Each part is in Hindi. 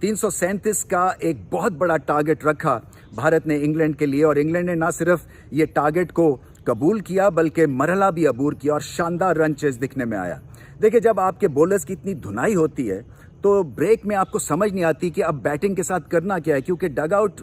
337 का एक बहुत बड़ा टारगेट रखा भारत ने इंग्लैंड के लिए, और इंग्लैंड ने ना सिर्फ ये टारगेट को कबूल किया बल्कि मरहला भी अबूर किया और शानदार रन चेज दिखने में आया। देखिए, जब आपके बॉलर्स की इतनी धुनाई होती है तो ब्रेक में आपको समझ नहीं आती कि अब बैटिंग के साथ करना क्या है, क्योंकि डग आउट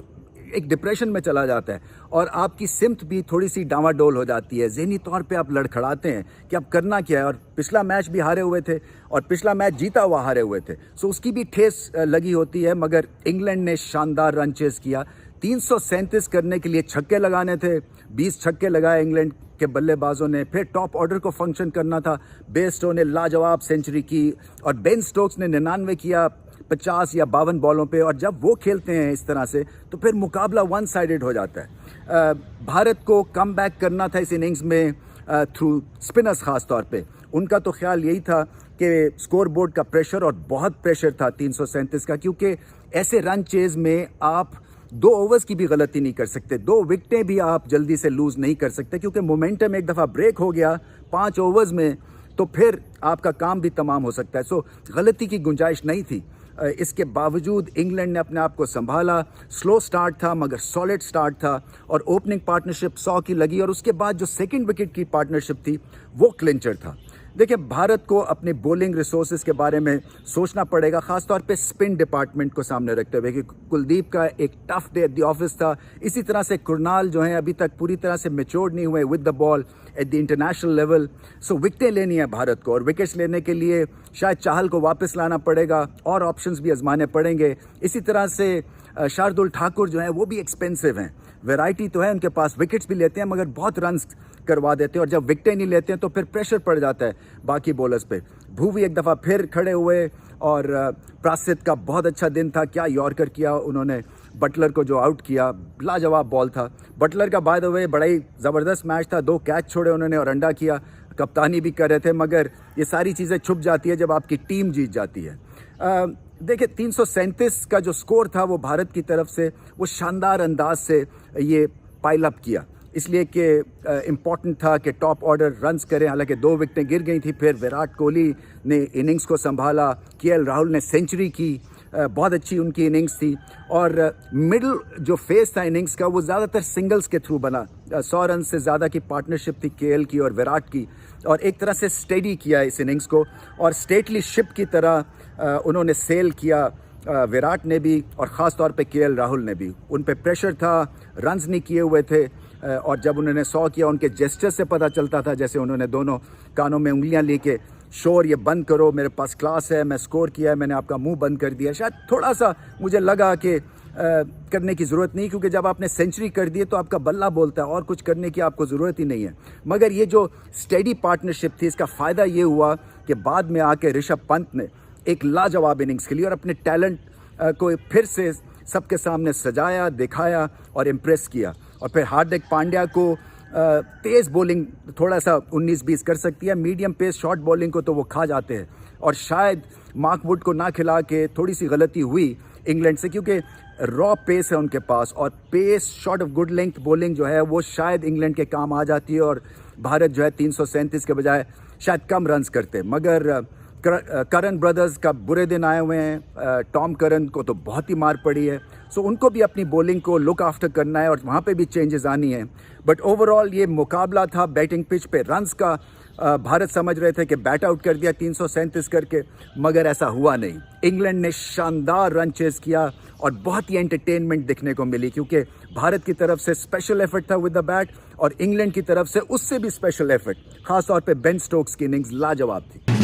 एक डिप्रेशन में चला जाता है और आपकी सिमत भी थोड़ी सी डामाडोल हो जाती है। ज़हनी तौर पे आप लड़खड़ाते हैं कि अब करना क्या है, और पिछला मैच भी हारे हुए थे और पिछला मैच जीता हुआ हारे हुए थे, सो उसकी भी ठेस लगी होती है। मगर इंग्लैंड ने शानदार रन चेस किया। 337 करने के लिए छक्के लगाने थे, 20 छक्के लगाए इंग्लैंड के बल्लेबाजों ने। फिर टॉप ऑर्डर को फंक्शन करना था। बेस्टो ने लाजवाब सेंचुरी की और बेन स्टोक्स ने 99 किया 50 या 52 बॉलों पे, और जब वो खेलते हैं इस तरह से तो फिर मुकाबला वन साइडेड हो जाता है। भारत को कम बैक करना था इस इनिंग्स में थ्रू स्पिनर्स खास तौर पे। उनका तो ख्याल यही था कि स्कोर बोर्ड का प्रेशर, और बहुत प्रेशर था 337 का, क्योंकि ऐसे रन चेज में आप 2 ओवर्स की भी गलती नहीं कर सकते, 2 विकेटें भी आप जल्दी से लूज नहीं कर सकते, क्योंकि मोमेंटम एक दफ़ा ब्रेक हो गया 5 ओवर्स में तो फिर आपका काम भी तमाम हो सकता है। सो गलती की गुंजाइश नहीं थी। इसके बावजूद इंग्लैंड ने अपने आप को संभाला। स्लो स्टार्ट था मगर सॉलिड स्टार्ट था, और ओपनिंग पार्टनरशिप 100 की लगी, और उसके बाद जो सेकंड विकेट की पार्टनरशिप थी वो क्लिंचर था। देखिए, भारत को अपने बॉलिंग रिसोर्सेज के बारे में सोचना पड़ेगा, खासतौर पे स्पिन डिपार्टमेंट को सामने रखते हुए कि कुलदीप का एक tough day at the office था। इसी तरह से कुरनाल जो है अभी तक पूरी तरह से मैच्योर्ड नहीं हुए with the ball at the international level. सो विकेटें लेनी है भारत को, और विकेट्स लेने के लिए शायद चाहल को वापस लाना पड़ेगा और ऑप्शंस भी आजमाने पड़ेंगे। इसी तरह से शार्दुल ठाकुर जो है वो भी एक्सपेंसिव हैं। वैरायटी तो है उनके पास, विकेट्स भी लेते हैं मगर बहुत रन्स करवा देते हैं, और जब विकेटें नहीं लेते हैं तो फिर प्रेशर पड़ जाता है बाकी बॉलर्स पे। भुवी एक दफ़ा फिर खड़े हुए, और प्रासित का बहुत अच्छा दिन था। क्या यॉर्कर किया उन्होंने बटलर को जो आउट किया, लाजवाब बॉल था बटलर का। बाय द वे बड़ा ही ज़बरदस्त मैच था, 2 कैच छोड़े उन्होंने और अंडा किया, कप्तानी भी कर रहे थे। मगर ये सारी चीज़ें छुप जाती है जब आपकी टीम जीत जाती है। देखिए, 337 का जो स्कोर था वो भारत की तरफ से वो शानदार अंदाज से ये पाइल अप किया, इसलिए कि इम्पॉर्टेंट था कि टॉप ऑर्डर रन्स करें। हालांकि 2 विकेटें गिर गई थी, फिर विराट कोहली ने इनिंग्स को संभाला, केएल राहुल ने सेंचुरी की, बहुत अच्छी उनकी इनिंग्स थी। और मिडिल जो फेस था इनिंग्स का वो ज़्यादातर सिंगल्स के थ्रू बना। 100 रन से ज़्यादा की पार्टनरशिप थी केएल की और विराट की, और एक तरह से स्टेडी किया इस इनिंग्स को, और स्टेटली शिप की तरह उन्होंने सेल किया, विराट ने भी और ख़ास तौर पे केएल राहुल ने भी। उन पे प्रेशर था, रन्स नहीं किए हुए थे, और जब उन्होंने 100 किया उनके जेस्चर से पता चलता था, जैसे उन्होंने दोनों कानों में उंगलियां लेके शोर ये बंद करो, मेरे पास क्लास है, मैं स्कोर किया है, मैंने आपका मुंह बंद कर दिया। शायद थोड़ा सा मुझे लगा कि करने की ज़रूरत नहीं, क्योंकि जब आपने सेंचुरी कर दी तो आपका बल्ला बोलता है और कुछ करने की आपको ज़रूरत ही नहीं है। मगर ये जो स्टेडी पार्टनरशिप थी इसका फ़ायदा ये हुआ कि बाद में आके ऋषभ पंत ने एक लाजवाब इनिंग्स खेली और अपने टैलेंट को फिर से सबके सामने सजाया, दिखाया और इम्प्रेस किया। और फिर हार्दिक पांड्या को तेज़ बॉलिंग थोड़ा सा 19-20 कर सकती है, मीडियम पेस शॉर्ट बॉलिंग को तो वो खा जाते हैं, और शायद मार्क वुड को ना खिला के थोड़ी सी गलती हुई इंग्लैंड से, क्योंकि रॉ पेस है उनके पास, और pace short of good length bowling जो है वो शायद इंग्लैंड के काम आ जाती है, और भारत जो है 337 के बजाय शायद कम रन्स करते। मगर करन ब्रदर्स का बुरे दिन आए हुए हैं, टॉम करन को तो बहुत ही मार पड़ी है, सो उनको भी अपनी बॉलिंग को लुक आफ्टर करना है और वहाँ पे भी चेंजेस आनी है। बट ओवरऑल ये मुकाबला था बैटिंग पिच पे रन्स का। भारत समझ रहे थे कि बैट आउट कर दिया 337 करके, मगर ऐसा हुआ नहीं। इंग्लैंड ने शानदार रन चेस किया और बहुत ही एंटरटेनमेंट देखने को मिली, क्योंकि भारत की तरफ से स्पेशल एफर्ट था विद द बैट, और इंग्लैंड की तरफ से उससे भी स्पेशल एफर्ट, खासतौर पे बेन स्टोक्स की इनिंग्स लाजवाब थी।